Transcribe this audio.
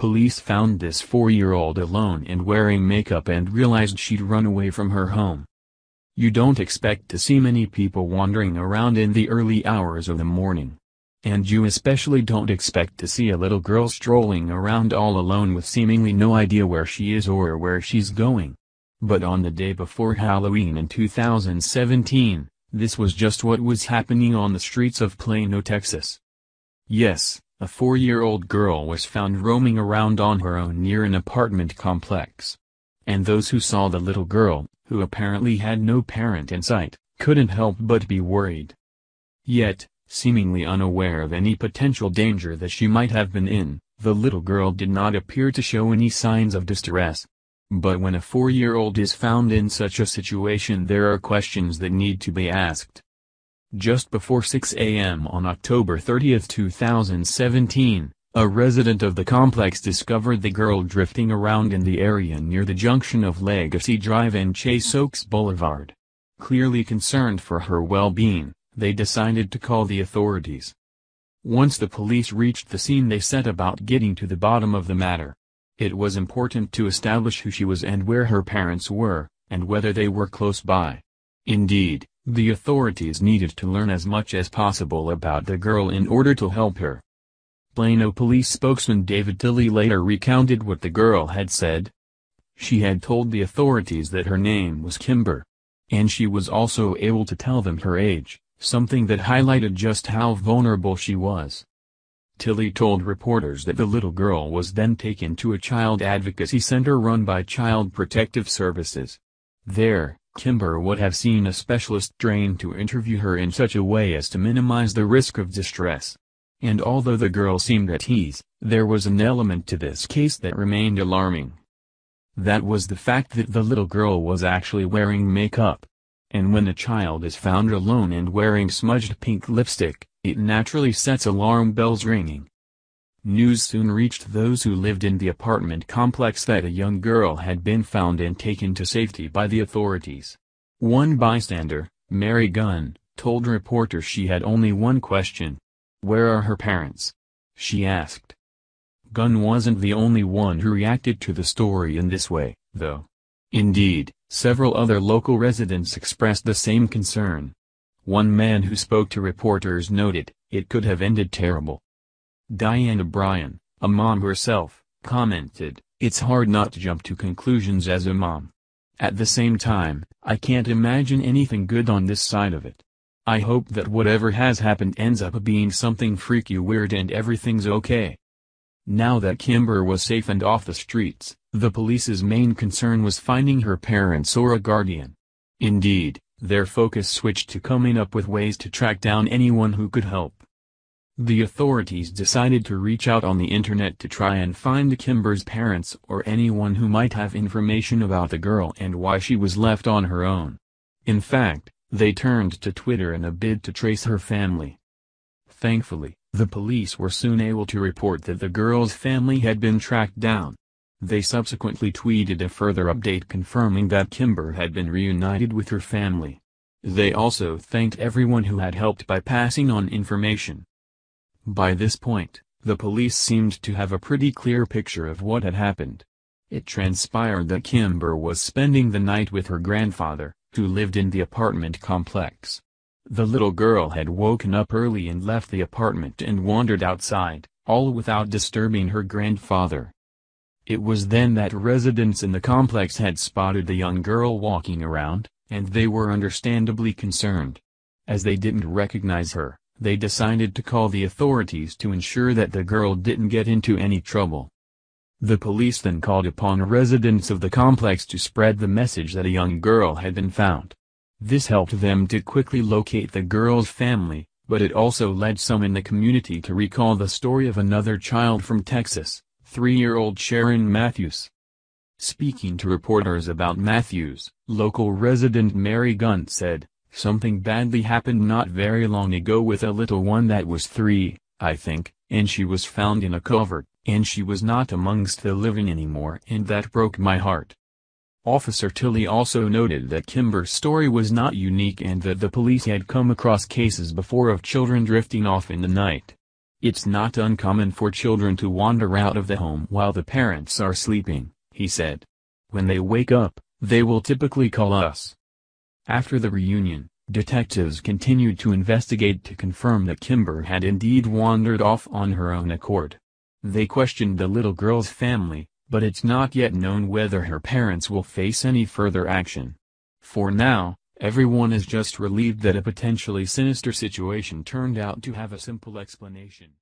Police found this 4-year-old alone and wearing makeup and realized she'd run away from her home. You don't expect to see many people wandering around in the early hours of the morning. And you especially don't expect to see a little girl strolling around all alone with seemingly no idea where she is or where she's going. But on the day before Halloween in 2017, this was just what was happening on the streets of Plano, Texas. Yes, a 4-year-old girl was found roaming around on her own near an apartment complex. And those who saw the little girl, who apparently had no parent in sight, couldn't help but be worried. Yet, seemingly unaware of any potential danger that she might have been in, the little girl did not appear to show any signs of distress. But when a 4-year-old is found in such a situation, there are questions that need to be asked. Just before 6 a.m. on October 30, 2017, a resident of the complex discovered the girl drifting around in the area near the junction of Legacy Drive and Chase Oaks Boulevard. Clearly concerned for her well-being, they decided to call the authorities. Once the police reached the scene, they set about getting to the bottom of the matter. It was important to establish who she was and where her parents were, and whether they were close by. Indeed, the authorities needed to learn as much as possible about the girl in order to help her. Plano police spokesman David Tilley later recounted what the girl had said. She had told the authorities that her name was Kimber. And she was also able to tell them her age, something that highlighted just how vulnerable she was. Tilley told reporters that the little girl was then taken to a child advocacy center run by Child Protective Services. There, Kimber would have seen a specialist trained to interview her in such a way as to minimize the risk of distress. And although the girl seemed at ease, there was an element to this case that remained alarming. That was the fact that the little girl was actually wearing makeup. And when a child is found alone and wearing smudged pink lipstick, it naturally sets alarm bells ringing. News soon reached those who lived in the apartment complex that a young girl had been found and taken to safety by the authorities. One bystander, Mary Gunn, told reporters she had only one question. "Where are her parents?" she asked. Gunn wasn't the only one who reacted to the story in this way, though. Indeed, several other local residents expressed the same concern. One man who spoke to reporters noted, "It could have ended terrible." Diana Bryan, a mom herself, commented, "It's hard not to jump to conclusions as a mom. At the same time, I can't imagine anything good on this side of it. I hope that whatever has happened ends up being something freaky weird and everything's okay." Now that Kimber was safe and off the streets, the police's main concern was finding her parents or a guardian. Indeed, their focus switched to coming up with ways to track down anyone who could help. The authorities decided to reach out on the internet to try and find Kimber's parents or anyone who might have information about the girl and why she was left on her own. In fact, they turned to Twitter in a bid to trace her family. Thankfully, the police were soon able to report that the girl's family had been tracked down. They subsequently tweeted a further update confirming that Kimber had been reunited with her family. They also thanked everyone who had helped by passing on information. By this point, the police seemed to have a pretty clear picture of what had happened. It transpired that Kimber was spending the night with her grandfather, who lived in the apartment complex. The little girl had woken up early and left the apartment and wandered outside, all without disturbing her grandfather. It was then that residents in the complex had spotted the young girl walking around, and they were understandably concerned. As they didn't recognize her, they decided to call the authorities to ensure that the girl didn't get into any trouble. The police then called upon residents of the complex to spread the message that a young girl had been found. This helped them to quickly locate the girl's family, but it also led some in the community to recall the story of another child from Texas, 3-year-old Sharon Matthews. Speaking to reporters about Matthews, local resident Mary Gunn said, "Something badly happened not very long ago with a little one that was 3, I think, and she was found in a covert, and she was not amongst the living anymore, and that broke my heart." Officer Tilley also noted that Kimber's story was not unique and that the police had come across cases before of children drifting off in the night. "It's not uncommon for children to wander out of the home while the parents are sleeping," he said. "When they wake up, they will typically call us." After the reunion, detectives continued to investigate to confirm that Kimber had indeed wandered off on her own accord. They questioned the little girl's family, but it's not yet known whether her parents will face any further action. For now, everyone is just relieved that a potentially sinister situation turned out to have a simple explanation.